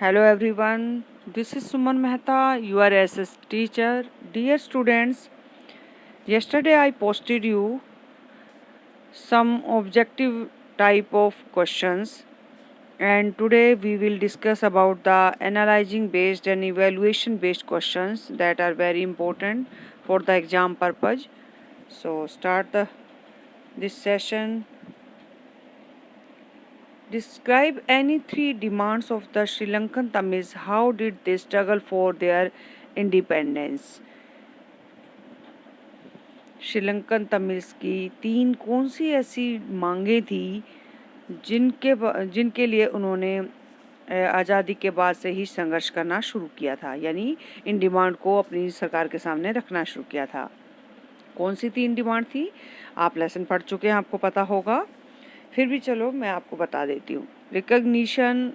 Hello everyone, this is Suman Mehta, your SS teacher. Dear students, yesterday I posted you some objective type of questions, and today we will discuss about the analyzing based and evaluation based questions that are very important for the exam purpose. So start this session. Describe any three demands of the Sri Lankan Tamils. How did they struggle for their independence? Sri Lankan Tamils की तीन कौन सी ऐसी मांगे थी जिनके लिए उन्होंने आज़ादी के बाद से ही संघर्ष करना शुरू किया था, यानी इन डिमांड को अपनी सरकार के सामने रखना शुरू किया था। कौन सी तीन डिमांड थी? आप लेसन पढ़ चुके हैं, आपको पता होगा, फिर भी चलो मैं आपको बता देती हूँ। Recognition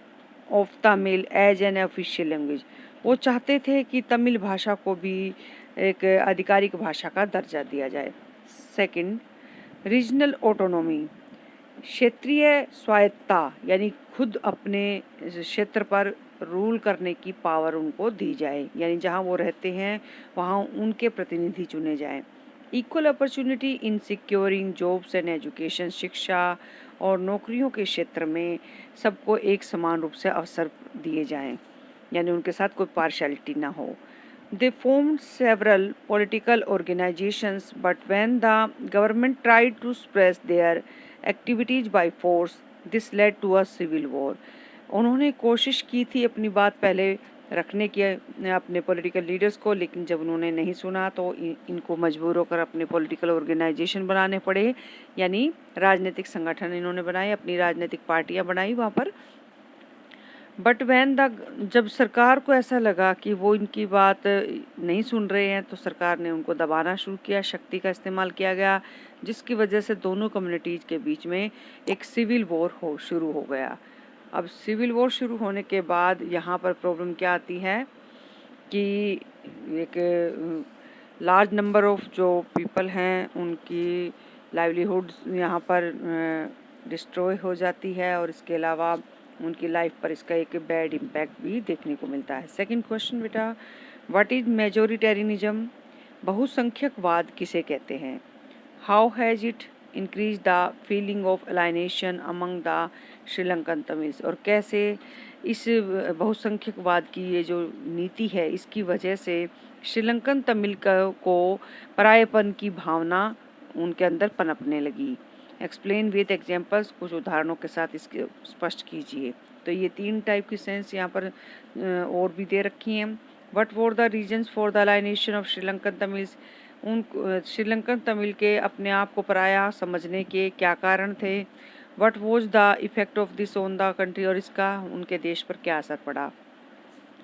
of Tamil as an official language, वो चाहते थे कि तमिल भाषा को भी एक आधिकारिक भाषा का दर्जा दिया जाए। सेकंड, रीजनल ऑटोनॉमी, क्षेत्रीय स्वायत्तता, यानी खुद अपने क्षेत्र पर रूल करने की पावर उनको दी जाए, यानी जहाँ वो रहते हैं वहाँ उनके प्रतिनिधि चुने जाएं। Equal opportunity in securing jobs and education, शिक्षा और नौकरियों के क्षेत्र में सबको एक समान रूप से अवसर दिए जाएं, यानी उनके साथ कोई पार्शियलिटी ना हो। They formed several political organizations, but when the government tried to suppress their activities by force, this led to a civil war. उन्होंने कोशिश की थी अपनी बात पहले रखने की अपने पॉलिटिकल लीडर्स को, लेकिन जब उन्होंने नहीं सुना तो इनको मजबूर होकर अपने पॉलिटिकल ऑर्गेनाइजेशन बनाने पड़े, यानी राजनीतिक संगठन इन्होंने बनाए, अपनी राजनीतिक पार्टियां बनाई वहाँ पर। बट जब सरकार को ऐसा लगा कि वो इनकी बात नहीं सुन रहे हैं, तो सरकार ने उनको दबाना शुरू किया, शक्ति का इस्तेमाल किया गया, जिसकी वजह से दोनों कम्युनिटीज़ के बीच में एक सिविल वॉर शुरू हो गया। अब सिविल वॉर शुरू होने के बाद यहाँ पर प्रॉब्लम क्या आती है कि एक लार्ज नंबर ऑफ जो पीपल हैं उनकी लाइवलीहुड यहाँ पर डिस्ट्रॉय हो जाती है, और इसके अलावा उनकी लाइफ पर इसका एक बैड इम्पैक्ट भी देखने को मिलता है। सेकंड क्वेश्चन बेटा, व्हाट इज मेजोरिटेरियनिज्म? बहुसंख्यकवाद किसे कहते हैं? How has it increase the feeling of alienation among the Sri Lankan Tamils, और कैसे इस बहुसंख्यकवाद की ये जो नीति है इसकी वजह से श्रीलंकन तमिल को परायेपन की भावना उनके अंदर पनपने लगी। एक्सप्लेन विद एग्जाम्पल्स, कुछ उदाहरणों के साथ इसके स्पष्ट कीजिए। तो ये तीन टाइप की सेंस यहाँ पर और भी दे रखी हैं। What were the reasons for the alienation of Sri Lankan Tamils, उन श्रीलंकन तमिल के अपने आप को पराया समझने के क्या कारण थे? What was the effect of this on the country, और इसका उनके देश पर क्या असर पड़ा?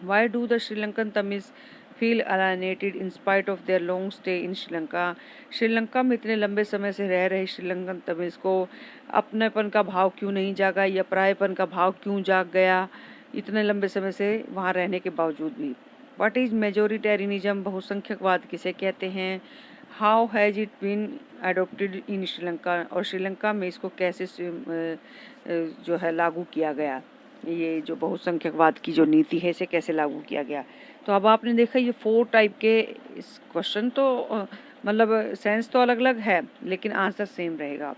Why do the Sri Lankan Tamils feel alienated in spite of their long stay in Sri Lanka? Sri Lanka में इतने लंबे समय से रह रहे श्रीलंकन तमिल्स को अपनेपन का भाव क्यों नहीं जागा, या परायेपन का भाव क्यों जाग गया इतने लंबे समय से वहाँ रहने के बावजूद भी? What is majoritarianism? बहुसंख्यकवाद किसे कहते हैं? How has it been adopted in Sri Lanka, और श्रीलंका में इसको कैसे जो है लागू किया गया, ये जो बहुसंख्यकवाद की जो नीति है इसे कैसे लागू किया गया? तो अब आपने देखा ये 4 टाइप के इस क्वेश्चन, तो मतलब सेंस तो अलग अलग है लेकिन आंसर सेम रहेगा।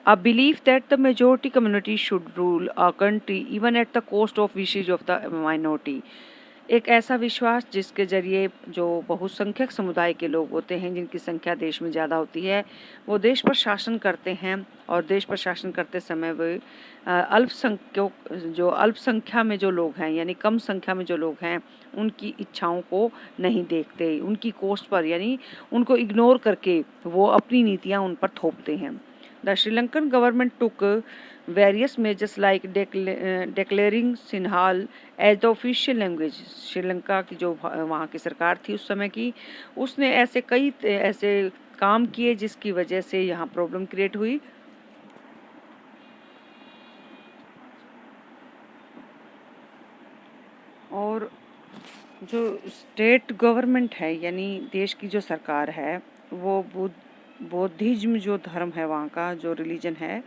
A belief that the majority community should rule a country even at the cost of wishes of the minority, एक ऐसा विश्वास जिसके जरिए जो बहुसंख्यक समुदाय के लोग होते हैं, जिनकी संख्या देश में ज़्यादा होती है, वो देश पर शासन करते हैं, और देश पर शासन करते समय वे अल्पसंख्या में जो लोग हैं, यानी कम संख्या में जो लोग हैं, उनकी इच्छाओं को नहीं देखते, उनकी कोस्ट पर, यानी उनको इग्नोर करके वो अपनी नीतियाँ उन पर थोपते हैं। The Sri Lankan government took various measures like declaring Sinhala as the official language. Sri Lanka की जो वहाँ की सरकार थी उस समय की, उसने ऐसे कई ऐसे काम किए जिसकी वजह से यहाँ प्रॉब्लम क्रिएट हुई। और जो स्टेट गवर्नमेंट है, यानी देश की जो सरकार है, वो बौद्धिज्म जो धर्म है वहाँ का जो रिलीजन है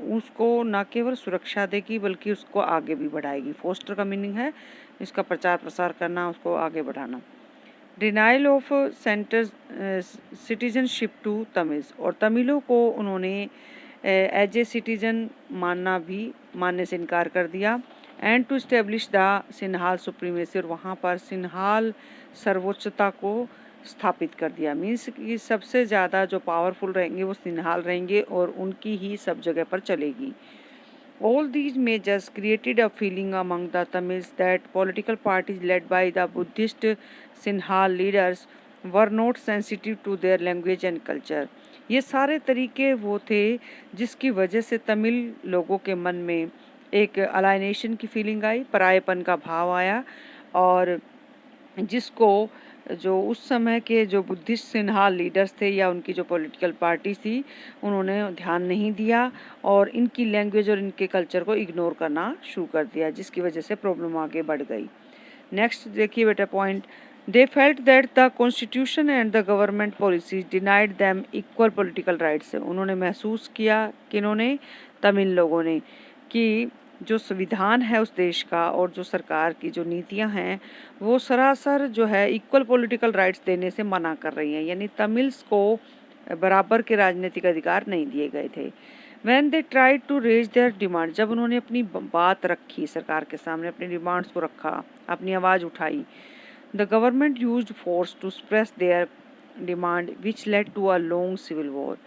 उसको न केवल सुरक्षा देगी बल्कि उसको आगे भी बढ़ाएगी। फोस्टर का मीनिंग है इसका प्रचार प्रसार करना, उसको आगे बढ़ाना। Denial of centre citizenship to Tamils, और तमिलों को उन्होंने एज ए सिटीजन मानने से इनकार कर दिया। And to establish the Sinhala supremacy, और वहाँ पर सिन्हाल सर्वोच्चता को स्थापित कर दिया। मीन्स कि सबसे ज़्यादा जो पावरफुल रहेंगे वो सिन्हाल रहेंगे और उनकी ही सब जगह पर चलेगी। All these measures created a feeling among the Tamils that political parties led by the Buddhist Sinhal leaders were not sensitive to their language and culture. ये सारे तरीके वो थे जिसकी वजह से तमिल लोगों के मन में एक अलाइनेशन की फीलिंग आई, परायेपन का भाव आया, और जिसको जो उस समय के जो बुद्धिस्ट सिन्हाल लीडर्स थे या उनकी जो पॉलिटिकल पार्टी थी उन्होंने ध्यान नहीं दिया और इनकी लैंग्वेज और इनके कल्चर को इग्नोर करना शुरू कर दिया, जिसकी वजह से प्रॉब्लम आगे बढ़ गई। नेक्स्ट देखिए बेटा point, they felt that the constitution and the government policies denied them equal political rights. उन्होंने महसूस किया कि इन्होंने तमिल लोगों ने कि जो संविधान है उस देश का और जो सरकार की जो नीतियां हैं वो सरासर जो है इक्वल पॉलिटिकल राइट्स देने से मना कर रही हैं, यानी तमिल्स को बराबर के राजनीतिक अधिकार नहीं दिए गए थे। When they tried to raise their demand, जब उन्होंने अपनी बात रखी सरकार के सामने, अपनी डिमांड्स को रखा, अपनी आवाज़ उठाई, the government used force to suppress their demand which led to a long civil war।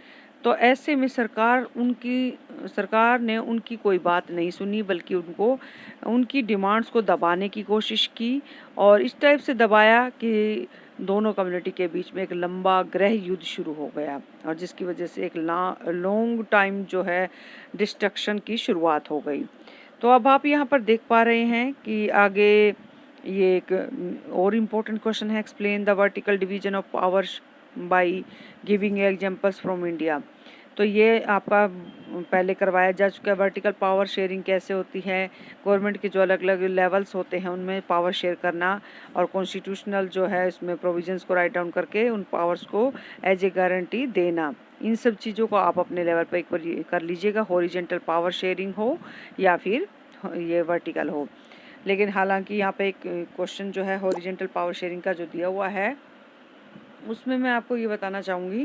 तो ऐसे में सरकार ने उनकी कोई बात नहीं सुनी बल्कि उनकी डिमांड्स को दबाने की कोशिश की और इस टाइप से दबाया कि दोनों कम्युनिटी के बीच में एक लंबा गृह युद्ध शुरू हो गया और जिसकी वजह से एक लॉन्ग टाइम जो है डिस्ट्रक्शन की शुरुआत हो गई। तो अब आप यहाँ पर देख पा रहे हैं कि आगे ये एक और इम्पोर्टेंट क्वेश्चन है, explain the vertical division of powers by giving examples from India. तो ये आपका पहले करवाया जा चुका है, वर्टिकल पावर शेयरिंग कैसे होती है, गवर्नमेंट के जो अलग अलग लेवल्स होते हैं उनमें पावर शेयर करना और कॉन्स्टिट्यूशनल जो है इसमें प्रोविजंस को राइट डाउन करके उन पावर्स को एज ए गारंटी देना। इन सब चीज़ों को आप अपने लेवल पर एक बार कर लीजिएगा, हॉरिजेंटल पावर शेयरिंग हो या फिर ये वर्टिकल हो। लेकिन हालांकि यहाँ पे एक क्वेश्चन जो है हॉरिजेंटल पावर शेयरिंग का जो दिया हुआ है उसमें मैं आपको ये बताना चाहूँगी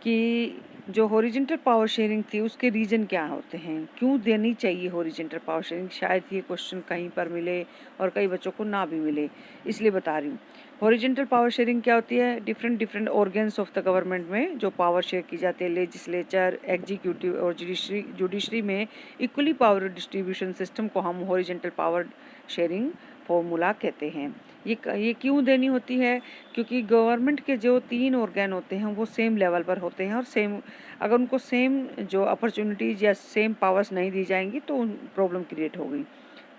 कि जो हॉरिजेंटल पावर शेयरिंग थी उसके रीज़न क्या होते हैं, क्यों देनी चाहिए हॉरिजेंटल पावर शेयरिंग। शायद ये क्वेश्चन कहीं पर मिले और कई बच्चों को ना भी मिले, इसलिए बता रही हूँ। हॉरिजेंटल पावर शेयरिंग क्या होती है, different organs of the government में जो पावर शेयर की जाती है, लेजिस्लेचर, एग्जीक्यूटिव और जुडिशरी में इक्वली पावर डिस्ट्रीब्यूशन सिस्टम को हम हॉरिजेंटल पावर शेयरिंग फॉर्मूला कहते हैं। ये क्यों देनी होती है, क्योंकि गवर्नमेंट के जो 3 ऑर्गन होते हैं वो सेम लेवल पर होते हैं और सेम अगर उनको सेम जो अपॉर्चुनिटीज़ या सेम पावर्स नहीं दी जाएंगी तो प्रॉब्लम क्रिएट होगी।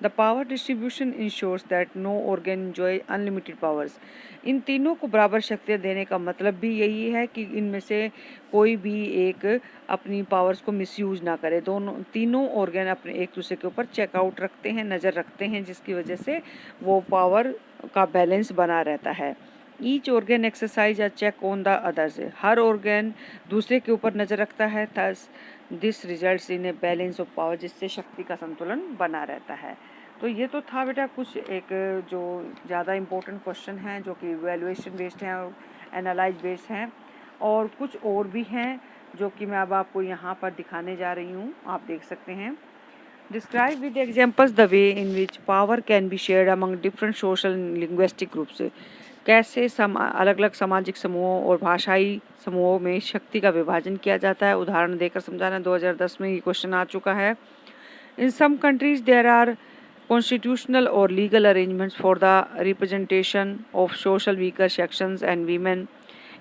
The power distribution ensures that no organ enjoy unlimited powers. इन तीनों को बराबर शक्तियाँ देने का मतलब भी यही है कि इनमें से कोई भी एक अपनी पावर्स को मिसयूज ना करे। तीनों ऑर्गन अपने एक दूसरे के ऊपर चेकआउट रखते हैं, नज़र रखते हैं, जिसकी वजह से वो पावर का बैलेंस बना रहता है। Each organ exercise a check on the others. हर ऑर्गन दूसरे के ऊपर नज़र रखता है, thus this results in a balance of power, जिससे शक्ति का संतुलन बना रहता है। तो ये तो था बेटा कुछ एक जो ज़्यादा इम्पोर्टेंट क्वेश्चन हैं जो कि इवैल्यूएशन बेस्ड हैं और एनालाइज बेस्ड हैं, और कुछ और भी हैं जो कि मैं अब आपको यहाँ पर दिखाने जा रही हूँ, आप देख सकते हैं। Describe with examples the way in which power can be shared among different social and linguistic groups। कैसे अलग अलग सामाजिक समूहों और भाषाई समूहों में शक्ति का विभाजन किया जाता है, उदाहरण देकर समझाना। 2010 में ये क्वेश्चन आ चुका है। In some countries there are constitutional or legal arrangements for the representation of social weaker sections and women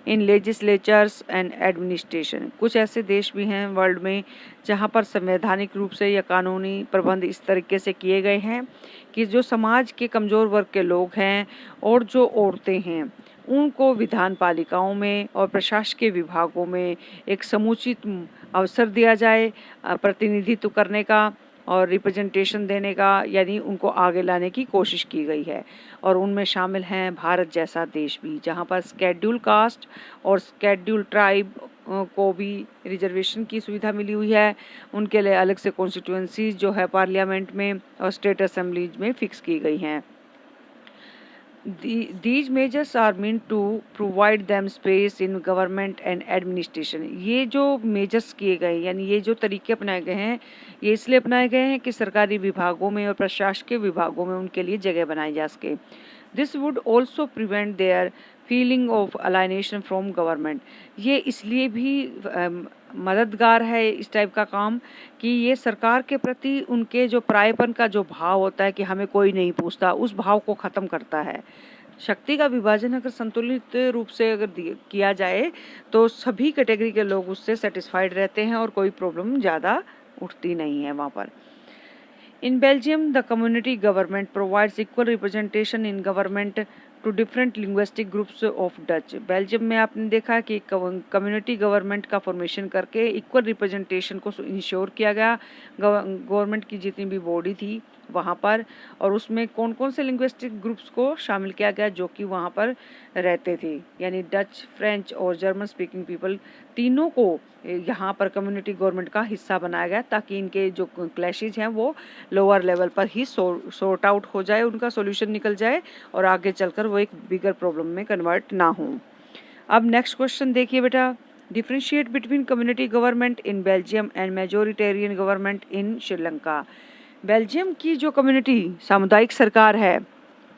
in legislatures and administration. कुछ ऐसे देश भी हैं वर्ल्ड में जहाँ पर संवैधानिक रूप से या कानूनी प्रबंध इस तरीके से किए गए हैं कि जो समाज के कमज़ोर वर्ग के लोग हैं और जो औरतें हैं उनको विधान पालिकाओं में और प्रशासकीय विभागों में एक समुचित अवसर दिया जाए प्रतिनिधित्व करने का और रिप्रेजेंटेशन देने का, यानी उनको आगे लाने की कोशिश की गई है। और उनमें शामिल हैं भारत जैसा देश भी, जहां पर स्केड्यूल कास्ट और स्केड्यूल ट्राइब को भी रिजर्वेशन की सुविधा मिली हुई है। उनके लिए अलग से कॉन्स्टिट्यूएंसीज जो है पार्लियामेंट में और स्टेट असेंबलीज में फिक्स की गई हैं। These measures are meant to provide them space in government and administration। ये जो मेजर्स किए गए यानी ये जो तरीके अपनाए गए हैं ये इसलिए अपनाए गए हैं कि सरकारी विभागों में और प्रशासकीय विभागों में उनके लिए जगह बनाई जा सके। This would also prevent there feeling of alienation from government. ये इसलिए भी मददगार है इस टाइप का काम कि ये सरकार के प्रति उनके जो परायेपन का जो भाव होता है कि हमें कोई नहीं पूछता, उस भाव को ख़त्म करता है। शक्ति का विभाजन अगर संतुलित रूप से अगर किया जाए तो सभी कैटेगरी के लोग उससे सेटिस्फाइड रहते हैं और कोई प्रॉब्लम ज़्यादा उठती नहीं है वहाँ पर। In Belgium, the community government provides equal representation in government to different linguistic groups of Dutch। Belgium में आपने देखा कि कम्युनिटी गवर्नमेंट का फॉर्मेशन करके इक्वल रिप्रेजेंटेशन को इंश्योर किया गया गवर्नमेंट की जितनी भी बॉडी थी वहाँ पर, और उसमें कौन कौन से लिंग्विस्टिक ग्रुप्स को शामिल किया गया जो कि वहाँ पर रहते थे, यानी डच, फ्रेंच और जर्मन स्पीकिंग पीपल तीनों को यहाँ पर कम्युनिटी गवर्नमेंट का हिस्सा बनाया गया ताकि इनके जो क्लैशेज हैं वो लोअर लेवल पर ही सॉर्ट आउट हो जाए, उनका सॉल्यूशन निकल जाए और आगे चलकर वो एक बिगर प्रॉब्लम में कन्वर्ट ना हो। अब नेक्स्ट क्वेश्चन देखिए बेटा, differentiate between community government in Belgium and majoritarian government in Sri Lanka. Belgium की जो कम्युनिटी सामुदायिक सरकार है,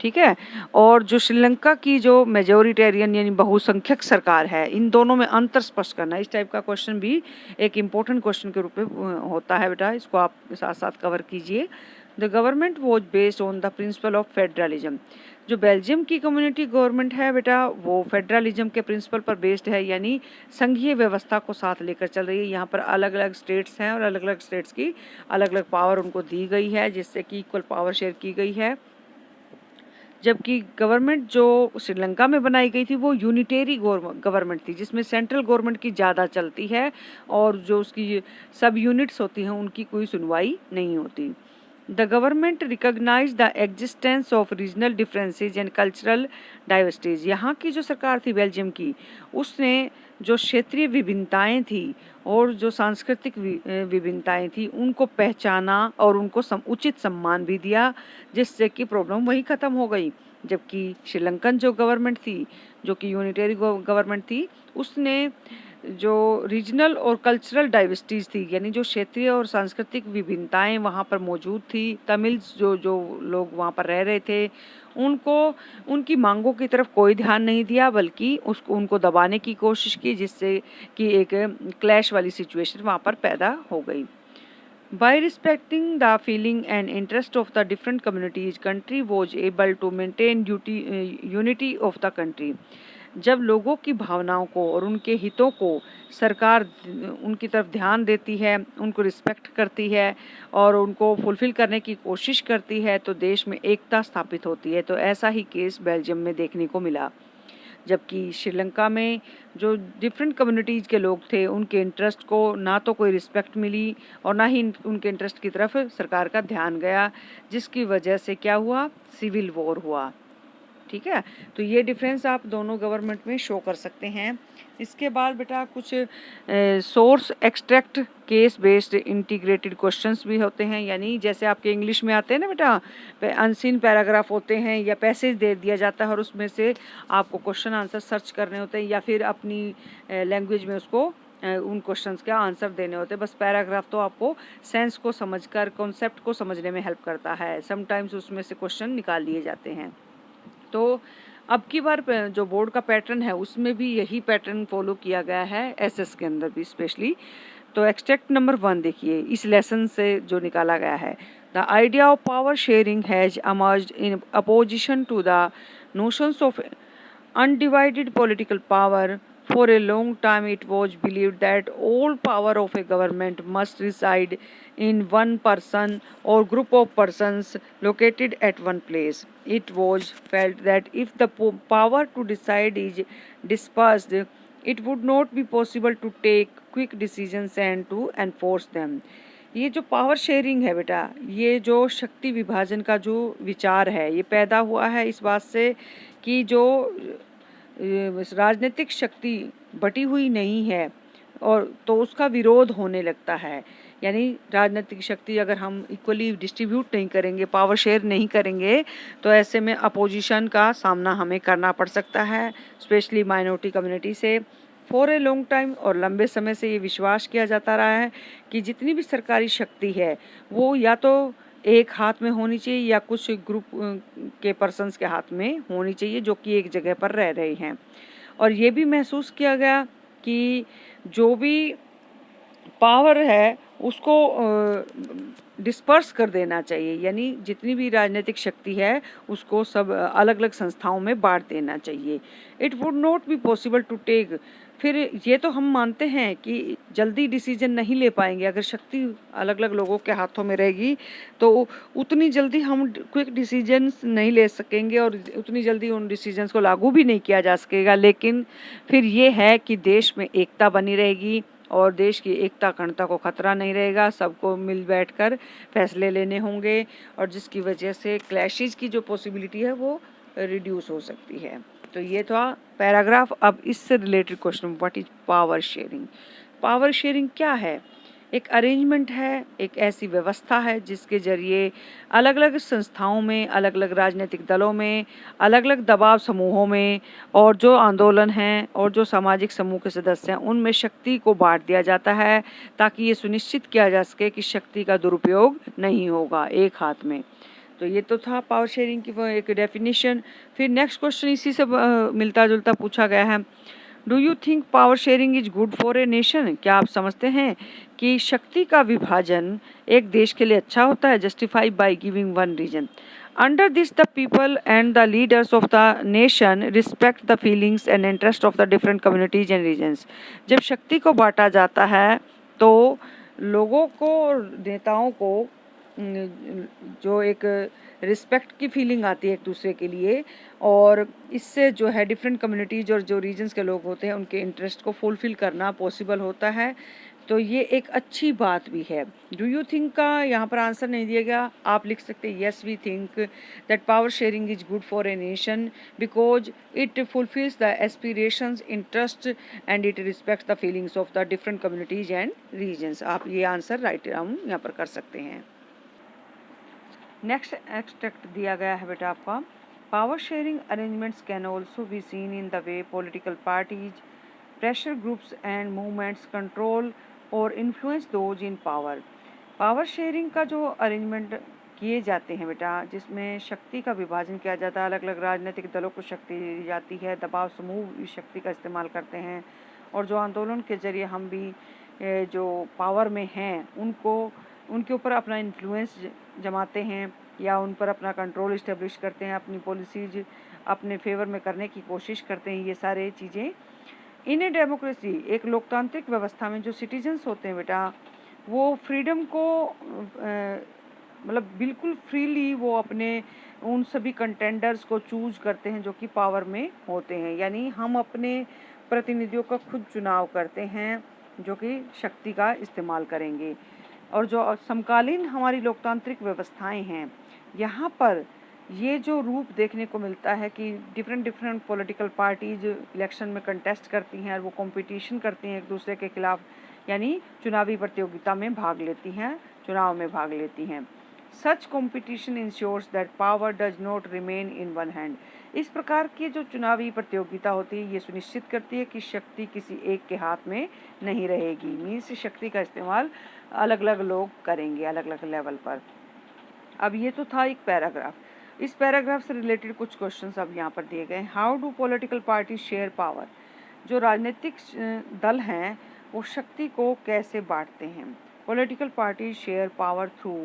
ठीक है, और जो श्रीलंका की जो मेजोरिटेरियन यानी बहुसंख्यक सरकार है, इन दोनों में अंतर स्पष्ट करना। इस टाइप का क्वेश्चन भी एक इम्पोर्टेंट क्वेश्चन के रूप में होता है बेटा, इसको आप साथ साथ कवर कीजिए। The government was based on the principle of federalism. जो बेल्जियम की कम्युनिटी गवर्नमेंट है बेटा वो फेडरलिज्म के प्रिंसिपल पर बेस्ड है, यानी संघीय व्यवस्था को साथ लेकर चल रही है। यहाँ पर अलग अलग स्टेट्स हैं और अलग अलग स्टेट्स की अलग अलग पावर उनको दी गई है जिससे कि इक्वल पावर शेयर की गई है। जबकि गवर्नमेंट जो श्रीलंका में बनाई गई थी वो यूनिटेरी गवर्नमेंट थी जिसमें सेंट्रल गवर्नमेंट की ज़्यादा चलती है और जो उसकी सब यूनिट्स होती हैं उनकी कोई सुनवाई नहीं होती। The government recognise the existence of regional differences and cultural diversities. यहाँ की जो सरकार थी बेल्जियम की, उसने जो क्षेत्रीय विभिन्नताएं थी और जो सांस्कृतिक विभिन्नताएं थी उनको पहचाना और उनको उचित सम्मान भी दिया, जिससे कि प्रॉब्लम वही ख़त्म हो गई। जबकि श्रीलंकन जो गवर्नमेंट थी, जो कि यूनिटरी गवर्नमेंट थी, उसने जो रीजनल और कल्चरल डाइवर्सिटीज़ थी, यानी जो क्षेत्रीय और सांस्कृतिक विभिन्नताएं वहाँ पर मौजूद थी, तमिल्स जो लोग वहाँ पर रह रहे थे, उनको उनकी मांगों की तरफ कोई ध्यान नहीं दिया, बल्कि उनको दबाने की कोशिश की, जिससे कि एक क्लैश वाली सिचुएशन वहाँ पर पैदा हो गई। By respecting the feeling and interest of the different communities, country was able to maintain unity of the country। जब लोगों की भावनाओं को और उनके हितों को सरकार उनकी तरफ ध्यान देती है, उनको रिस्पेक्ट करती है और उनको फुलफिल करने की कोशिश करती है तो देश में एकता स्थापित होती है। तो ऐसा ही केस बेल्जियम में देखने को मिला। जबकि श्रीलंका में जो डिफरेंट कम्युनिटीज़ के लोग थे उनके इंटरेस्ट को ना तो कोई रिस्पेक्ट मिली और ना ही उनके इंटरेस्ट की तरफ सरकार का ध्यान गया, जिसकी वजह से क्या हुआ, सिविल वॉर हुआ। ठीक है, तो ये डिफरेंस आप दोनों गवर्नमेंट में शो कर सकते हैं। इसके बाद बेटा कुछ source extract case based integrated questions भी होते हैं, यानी जैसे आपके इंग्लिश में आते हैं ना बेटा, अनसीन पैराग्राफ होते हैं या पैसेज दे दिया जाता है और उसमें से आपको क्वेश्चन आंसर सर्च करने होते हैं या फिर अपनी लैंग्वेज में उसको उन क्वेश्चंस के आंसर देने होते हैं। बस पैराग्राफ तो आपको सेंस को समझकर, कॉन्सेप्ट को समझने में हेल्प करता है। समटाइम्स उसमें से क्वेश्चन निकाल लिए जाते हैं। तो अब की बार जो बोर्ड का पैटर्न है उसमें भी यही पैटर्न फॉलो किया गया है, एसएस के अंदर भी स्पेशली। तो एक्सट्रैक्ट नंबर 1 देखिए, इस लेसन से जो निकाला गया है, the idea of power sharing has emerged in opposition to the notions of undivided political power. For a long time it was believed that all power of a government must reside in one person or group of persons located at one place. It was felt that if the power to decide is dispersed, it would not be possible to take quick decisions and to enforce them. ये जो power sharing है बेटा, ये जो शक्ति विभाजन का जो विचार है, ये पैदा हुआ है इस बात से कि जो राजनीतिक शक्ति बटी हुई नहीं है और तो उसका विरोध होने लगता है। यानी राजनीतिक शक्ति अगर हम इक्वली डिस्ट्रीब्यूट नहीं करेंगे, पावर शेयर नहीं करेंगे, तो ऐसे में अपोजिशन का सामना हमें करना पड़ सकता है, स्पेशली माइनॉरिटी कम्युनिटी से। फॉर ए लॉन्ग टाइम, और लंबे समय से ये विश्वास किया जाता रहा है कि जितनी भी सरकारी शक्ति है वो या तो एक हाथ में होनी चाहिए या कुछ ग्रुप के पर्सन्स के हाथ में होनी चाहिए जो कि एक जगह पर रह रहे हैं। और ये भी महसूस किया गया कि जो भी पावर है उसको डिस्पर्स कर देना चाहिए, यानी जितनी भी राजनीतिक शक्ति है उसको सब अलग अलग संस्थाओं में बांट देना चाहिए। It would not be possible to take, फिर ये तो हम मानते हैं कि जल्दी डिसीजन नहीं ले पाएंगे। अगर शक्ति अलग अलग लोगों के हाथों में रहेगी तो उतनी जल्दी हम क्विक डिसीजंस नहीं ले सकेंगे और उतनी जल्दी उन डिसीजंस को लागू भी नहीं किया जा सकेगा। लेकिन फिर ये है कि देश में एकता बनी रहेगी और देश की एकता अखंडता को खतरा नहीं रहेगा। सबको मिल बैठकर फैसले लेने होंगे और जिसकी वजह से क्लैशेज की जो पॉसिबिलिटी है वो रिड्यूस हो सकती है। तो ये था पैराग्राफ। अब इससे related question, what is power sharing? Power sharing क्या है? एक अरेंजमेंट है, एक ऐसी व्यवस्था है जिसके जरिए अलग अलग संस्थाओं में, अलग अलग राजनीतिक दलों में, अलग अलग दबाव समूहों में और जो आंदोलन हैं और जो सामाजिक समूह के सदस्य हैं उनमें शक्ति को बांट दिया जाता है ताकि ये सुनिश्चित किया जा सके कि शक्ति का दुरुपयोग नहीं होगा एक हाथ में। तो ये तो था पावर शेयरिंग की वो एक डेफिनेशन। फिर नेक्स्ट क्वेश्चन इसी से मिलता जुलता पूछा गया है, do you think power sharing is good for a nation? क्या आप समझते हैं कि शक्ति का विभाजन एक देश के लिए अच्छा होता है? Justify by giving one reason. Under this the people and the leaders of the nation respect the feelings and interest of the different communities and regions. जब शक्ति को बांटा जाता है तो लोगों को, नेताओं को जो एक रिस्पेक्ट की फीलिंग आती है एक दूसरे के लिए, और इससे जो है डिफरेंट कम्युनिटीज और जो रीजन्स के लोग होते हैं उनके इंटरेस्ट को फुलफिल करना पॉसिबल होता है। तो ये एक अच्छी बात भी है। डू यू थिंक का यहाँ पर आंसर नहीं दिया गया, आप लिख सकते हैं yes we think that power sharing is good for a nation because it fulfils the aspirations, interest and it respects the feelings of the different communities and regions. आप ये आंसर राइट डाउन यहाँ पर कर सकते हैं। Next extract दिया गया है बेटा आपका, power sharing arrangements can also be seen in the way political parties, pressure groups and movements control और influence those in power. Power sharing का जो अरेंजमेंट किए जाते हैं बेटा, जिसमें शक्ति का विभाजन किया जाता है, अलग अलग राजनीतिक दलों को शक्ति दी जाती है, दबाव समूह इस शक्ति का इस्तेमाल करते हैं और जो आंदोलन के जरिए हम भी जो पावर में हैं उनके ऊपर अपना इन्फ्लुएंस जमाते हैं या उन पर अपना कंट्रोल इस्टेब्लिश करते हैं, अपनी पॉलिसीज अपने फेवर में करने की कोशिश करते हैं। ये सारे चीज़ें इन ए डेमोक्रेसी, एक लोकतांत्रिक व्यवस्था में जो सिटीजन्स होते हैं बेटा वो फ्रीडम को मतलब बिल्कुल फ्रीली वो अपने उन सभी कंटेंडर्स को चूज करते हैं जो कि पावर में होते हैं। यानी हम अपने प्रतिनिधियों का खुद चुनाव करते हैं जो कि शक्ति का इस्तेमाल करेंगे। और जो समकालीन हमारी लोकतांत्रिक व्यवस्थाएं हैं यहाँ पर ये जो रूप देखने को मिलता है कि डिफरेंट पॉलिटिकल पार्टीज इलेक्शन में कंटेस्ट करती हैं और वो कंपटीशन करती हैं एक दूसरे के खिलाफ, यानी चुनावी प्रतियोगिता में भाग लेती हैं, चुनाव में भाग लेती हैं। Such competition ensures that power does not remain in one hand. इस प्रकार की जो चुनावी प्रतियोगिता होती है ये सुनिश्चित करती है कि शक्ति किसी एक के हाथ में नहीं रहेगी। मीन्स शक्ति का इस्तेमाल अलग अलग लोग करेंगे अलग अलग लेवल पर। अब ये तो था एक पैराग्राफ। इस पैराग्राफ से रिलेटेड कुछ क्वेश्चंस अब यहाँ पर दिए गए। How do political parties share power? जो राजनीतिक दल हैं वो शक्ति को कैसे बांटते हैं? Political parties share power through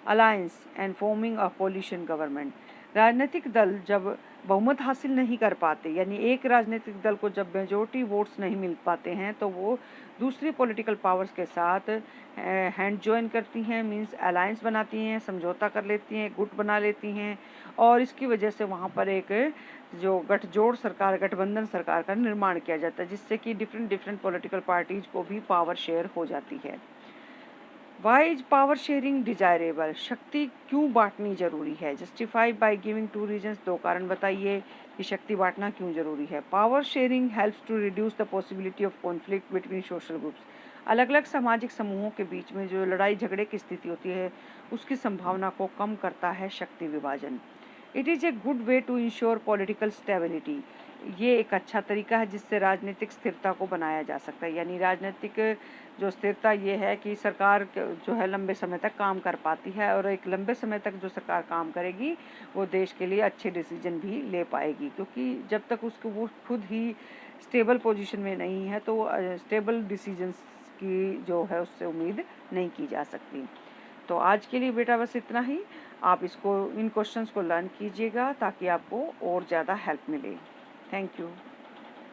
alliance and forming a coalition government. राजनीतिक दल जब बहुमत हासिल नहीं कर पाते, यानी एक राजनीतिक दल को जब मेजोरिटी वोट्स नहीं मिल पाते हैं तो वो दूसरी पॉलिटिकल पावर्स के साथ हैंड ज्वाइन करती हैं, मींस अलायंस बनाती हैं, समझौता कर लेती हैं, गुट बना लेती हैं और इसकी वजह से वहाँ पर एक जो गठजोड़ सरकार, गठबंधन सरकार का निर्माण किया जाता है जिससे कि डिफरेंट पॉलिटिकल पार्टीज को भी पावर शेयर हो जाती है। Why is power sharing desirable, शक्ति क्यों बांटनी जरूरी है? जस्टिफाई बाय गिविंग 2 रीजंस, 2 कारण बताइए कि शक्ति बांटना क्यों जरूरी है। Power sharing helps to reduce the possibility of conflict between social groups, अलग अलग सामाजिक समूहों के बीच में जो लड़ाई झगड़े की स्थिति होती है उसकी संभावना को कम करता है शक्ति विभाजन। It is a good way to ensure political stability, ये एक अच्छा तरीका है जिससे राजनीतिक स्थिरता को बनाया जा सकता है। यानी राजनीतिक जो स्थिरता ये है कि सरकार जो है लंबे समय तक काम कर पाती है, और एक लंबे समय तक जो सरकार काम करेगी वो देश के लिए अच्छे डिसीजन भी ले पाएगी, क्योंकि जब तक उसको वो खुद ही स्टेबल पोजीशन में नहीं है तो स्टेबल डिसीजंस की जो है उससे उम्मीद नहीं की जा सकती। तो आज के लिए बेटा बस इतना ही। आप इन क्वेश्चंस को लर्न कीजिएगा ताकि आपको और ज़्यादा हेल्प मिले। Thank you.